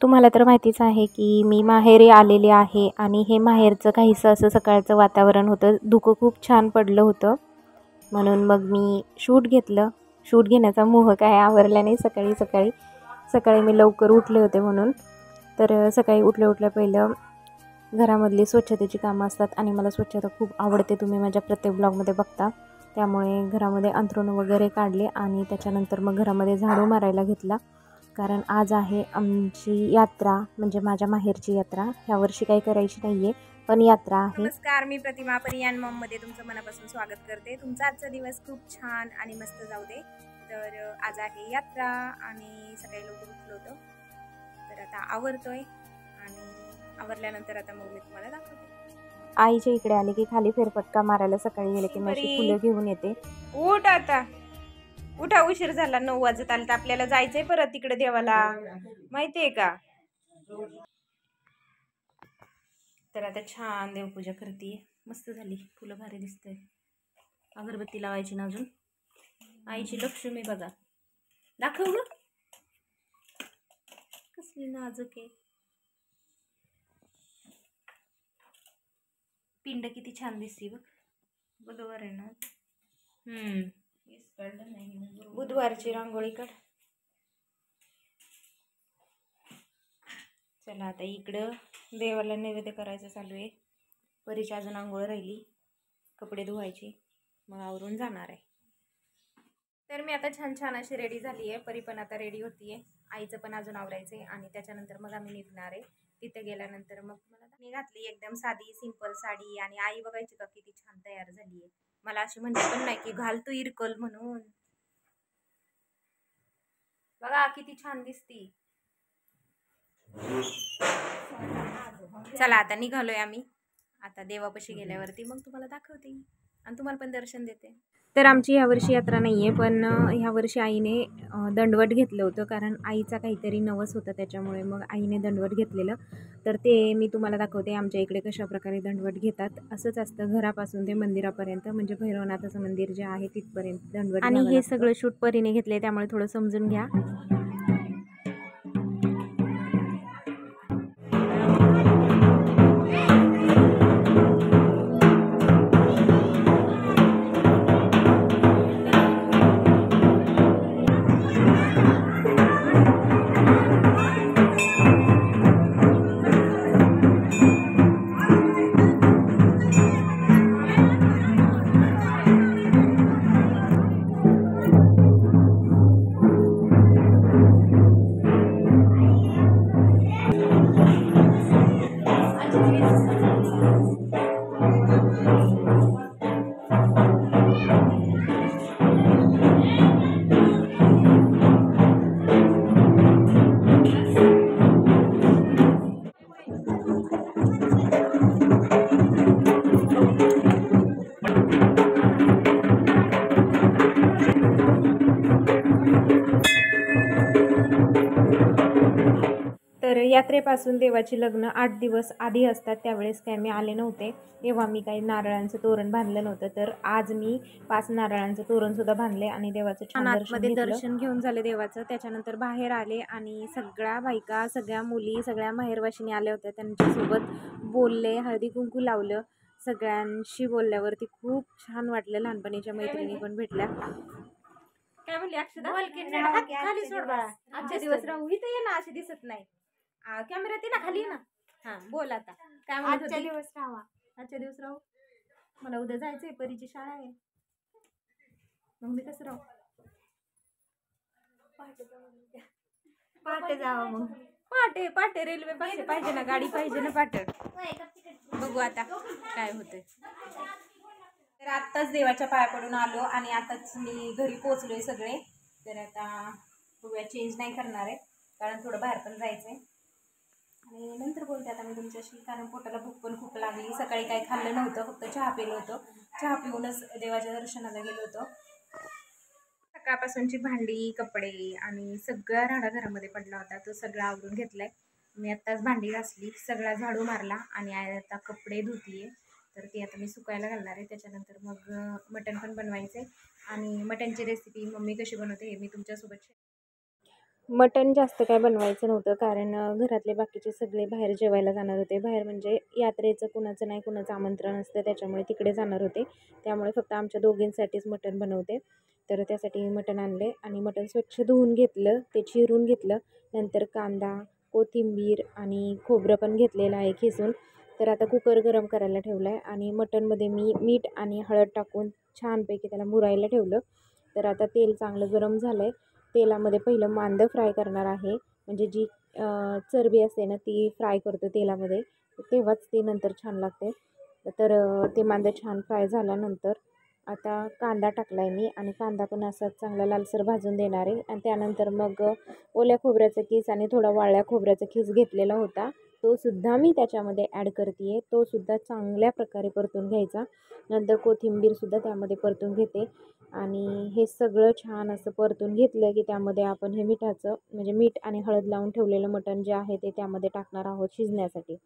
तुम्हाला तर माहितीच आहे की मी माहेरी आलेले आहे आणि हे माहेरचं काहीसं असं सकाळचं वातावरण होतं. धुकं खूप छान पडलं होतं म्हणून मग मी शूट घेतलं. शूट घेण्याचा मोह काय आवरला नाही सकाळी मी लवकर उठले होते म्हणून. तर सकाळी उठल्या पहिलं घरामधली स्वच्छतेची कामं असतात आणि मला स्वच्छता खूप आवडते. तुम्ही माझ्या प्रत्येक ब्लॉगमध्ये बघता. त्यामुळे घरामध्ये अंथरुण वगैरे काढले आणि त्याच्यानंतर मग घरामध्ये झाडू मारायला घेतला. कारण आज आहे आमची यात्रा, म्हणजे माझ्या माहेरची यात्रा. ह्या वर्षी काही करायची नाही आहे, पण यात्रा आहे. नमस्कार, मी प्रतिमा परियान मॉममध्ये तुमचं मनापासून स्वागत करते. तुमचा आजचा दिवस खूप छान आणि मस्त जाऊ दे. तर आज आहे यात्रा आणि सकाळी लवकर उठलो होतो. तर आता आवरतोय आणि आवरल्यानंतर आता मग मी तुम्हाला दाखवते. आईच्या इकडे आले की खाली फेरफटका मारायला सकाळी गेले की मी अशी फुलं घेऊन येते. उठ आता, उठा, उशीर झाला, 9 वाजत आले तर आपल्याला जायचंय परत तिकडे देवाला, माहितीये का. तर आता छान देवपूजा करते. मस्त झाली, फुलं भारी दिसते. अगरबत्ती लावायची ना अजून. आईची लक्ष्मी बघा, दाखव ग, कसली नाजूक आहे. पिंड किती छान दिसते बघ. बुधवार आहे ना. बुधवारची रांगोळी काढ. चला आता इकडं देवाला नैवेद्य करायचं चालू आहे. परीची अजून आंघोळ राहिली, कपडे धुवायचे, मग आवरून जाणार आहे. तर मी आता छान अशी रेडी झाली आहे. परी पण आता रेडी होतीये. आईचं पण अजून आवरायचं आहे आणि त्याच्यानंतर मग आम्ही निघणार आहे. तिथे गेल्यानंतर मग मला मी घातली एकदम साधी सिंपल साडी आणि आई बघायची का किती छान तयार झाली आहे. मला अशी म्हणते पण नाही की घाल तू इरकल म्हणून. बघा किती छान दिसती. चला आता निघालोय आम्ही. आता देवापाशी गेल्यावरती मग तुम्हाला दाखवते आणि तुम्हाला पण दर्शन देते. तर आमची ह्यावर्षी यात्रा नाही आहे, पण ह्यावर्षी आईने दंडवट घेतलं होतं. कारण आईचा काहीतरी नवस होतं, त्याच्यामुळे मग आईने दंडवट घेतलेलं. तर ते मी तुम्हाला दाखवते आमच्या इकडे कशाप्रकारे दंडवट घेतात. असंच असतं, घरापासून ते मंदिरापर्यंत, म्हणजे भैरवनाथाचं मंदिर जे आहे तिथपर्यंत दंडवट. आणि हे सगळं शूट परीने घेतले, त्यामुळे थोडं समजून घ्या. तर यात्रेपासून देवाची लग्न 8 दिवस आधी असतात. त्यावेळेस काय मी आले नव्हते, तेव्हा मी काही नारळांचं तोरण बांधलं नव्हतं. तर आज मी 5 नारळांचं तोरणसुद्धा बांधले आणि देवाचं छान दर्शन घेऊन झाले देवाचं. त्याच्यानंतर बाहेर आले आणि सगळ्या बायका, सगळ्या मुली, सगळ्या माहेरवाशिनी आल्या होत्या. त्यांच्यासोबत बोलले, हळदी कुंकू लावलं. सगळ्यांशी बोलल्यावरती खूप छान वाटलं. लहानपणीच्या मैत्रिणी पण भेटल्या. काय म्हणली अक्षदा? खाली सोड बाळा, आजचे दिवस राहू. इथे ये ना, अशी दिसत नाही. कॅमेऱ्यात ये ना, खाली ना. हा बोल आता, काय म्हणत होती? आजच्या दिवस राहू. मला उद्या जायचंय, परीची शाळा आहे. मग मी कसं राहू? पहाटे जावं मग. पहाटे रेल्वे पाहिजे ना, गाडी पाहिजे ना पहाटे. बघू आता काय होतंय. तर आत्ताच देवाच्या पाया पडून आलो आणि आताच मी घरी पोहोचलोय सगळे. तर आता बघूया, चेंज नाही करणार आहे कारण थोडं बाहेर पण जायचंय आणि नंतर बोलते आता मी तुमच्याशी. कारण पोटाला भूक पण खूप लागली. सकाळी काही खाल्लं नव्हतं, फक्त चहा पिलं होतं. चहा पिऊनच देवाच्या दर्शनाला गेलो होतो. सकाळपासूनची भांडी, कपडे आणि सगळा राडा घरामध्ये पडला होता, तो सगळा आवरून घेतलाय मी. आत्ताच भांडी घासली, सगळा झाडू मारला आणि आता कपडे धुतीये. तर ते आता मी सुकायला घालणार आहे. त्याच्यानंतर मग मटण पण बनवायचं आहे आणि मटणची रेसिपी मम्मी कशी बनवते हे मी तुमच्यासोबत मटण जास्त काय बनवायचं नव्हतं कारण घरातले बाकीचे सगळे बाहेर जेवायला जाणार होते. बाहेर म्हणजे यात्रेचं कुणाचं नाही कुणाचं आमंत्रण असतं त्याच्यामुळे तिकडे जाणार होते. त्यामुळे फक्त आमच्या दोघींसाठीच मटण बनवते. तर त्यासाठी मटण आणले आणि मटण स्वच्छ धुवून घेतलं, ते चिरून घेतलं. नंतर कांदा, कोथिंबीर आणि खोबरं पण घेतलेलं आहे खिसून. तर आता कुकर गरम करायला ठेवला आहे आणि मटणमध्ये मी मीठ आणि हळद टाकून छानपैकी त्याला मुरायला ठेवलं. तर आता तेल चांगलं गरम झालं आहे. तेलामध्ये पहिलं मांदं फ्राय करणार आहे. म्हणजे जी चरबी असते ना ती फ्राय करतो तेलामध्ये, तेव्हाच ते नंतर छान लागते. तर ते मांदं छान फ्राय झाल्यानंतर आता कांदा टाकला आहे मी आणि कांदा पण असाच चांगला लालसर भाजून देणार आहे. आणि त्यानंतर मग ओल्या खोबऱ्याचा किस आणि थोडा वाळल्या खोबऱ्याचा किस घेतलेला होता, तो सुद्धा मी त्याच्यामध्ये ॲड करते आहे. तो सुद्धा चांगल्या प्रकारे परतून घ्यायचा. नंतर कोथिंबीरसुद्धा त्यामध्ये परतून घेते आणि हे सगळं छान असं परतून घेतलं की त्यामध्ये आपण हे मिठाचं म्हणजे मीठ आणि हळद लावून ठेवलेलं मटण जे आहे ते त्यामध्ये टाकणार आहोत शिजण्यासाठी.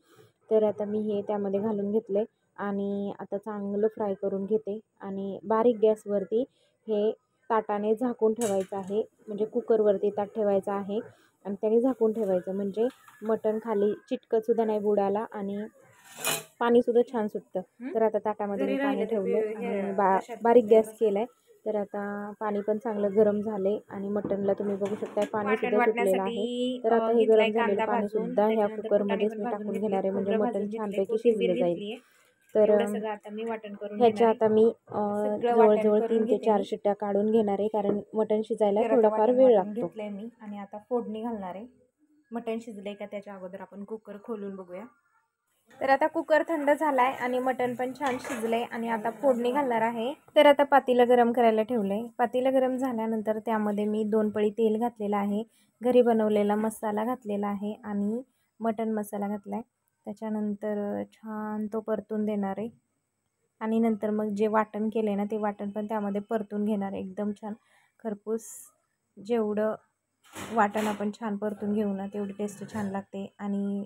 तर आता मी हे त्यामध्ये घालून घेतले आणि आता चांगलं फ्राय करून घेते आणि बारीक गॅसवरती हे ताटाने झाकून ठेवायचं आहे. म्हणजे कुकरवरती ताट ठेवायचं आहे आणि त्याने झाकून ठेवायचं म्हणजे मटण खाली चिटकतसुद्धा नाही बुडाला आणि पाणीसुद्धा छान सुटतं. तर आता ताटामध्ये मी पाणी ठेवलं आणि बारीक गॅस केला आहे. तर आता पाणी पण चांगलं गरम झाले आणि मटणला तुम्ही बघू शकता पाणीसुद्धा सुटलेलं आहे. तर आता हे गरम झालेलं पाणीसुद्धा ह्या कुकरमध्येच मी टाकून घेणार आहे म्हणजे मटण छानपैकी शिजलं जाईल. तर ह्याच्या आता मी जवळजवळ 3 ते 4 शिट्ट्या काढून घेणार आहे कारण मटण शिजायला थोडाफार वेळ लागतो. घेतलंय मी आणि आता फोडणी घालणार आहे. मटण शिजलंय का त्याच्या अगोदर आपण कुकर खोलून बघूया. तर आता कुकर थंड झाला आहे आणि मटण पण छान शिजलं आहे आणि आता फोडणी घालणार आहे. तर आता पातेलं गरम करायला ठेवलं आहे. पातेलं गरम झाल्यानंतर त्यामध्ये मी 2 पळी तेल घातलेलं आहे. घरी बनवलेला मसाला घातलेला आहे आणि मटण मसाला घातला आहे. त्याच्यानंतर छान तो परतून देणार आहे आणि नंतर मग जे वाटण केले ना ते वाटण पण त्यामध्ये परतून घेणार आहे. एकदम छान खरपूस जेवढं वाटण आपण छान परतून घेऊ ना तेवढी टेस्ट छान लागते. आणि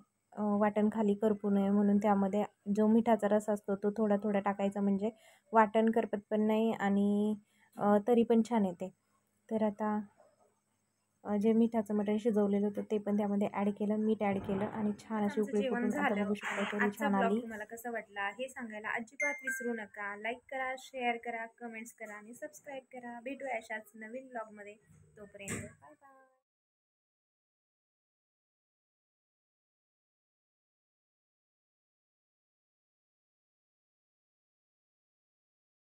वाटण खाली करपू नये म्हणून त्यामध्ये जो मिठाचा रस असतो तो थोडा थोडा टाकायचा म्हणजे वाटण करपत पण नाही आणि तरी पण छान येते. तर आता जे मिठाचं मटण शिजवलेलं होतं ते पण त्यामध्ये ॲड केलं, मीठ ॲड केलं आणि छान अशी उकळी फुटून आता बघू शकता तरी छान आली. तुम्हाला कसा वाटला हे सांगायला अजिबात विसरू नका. लाईक करा, शेअर करा, कमेंट्स करा आणि सबस्क्राईब करा. भेटूया अशाच नवीन ब्लॉगमध्ये. तोपर्यंत बाय बाय.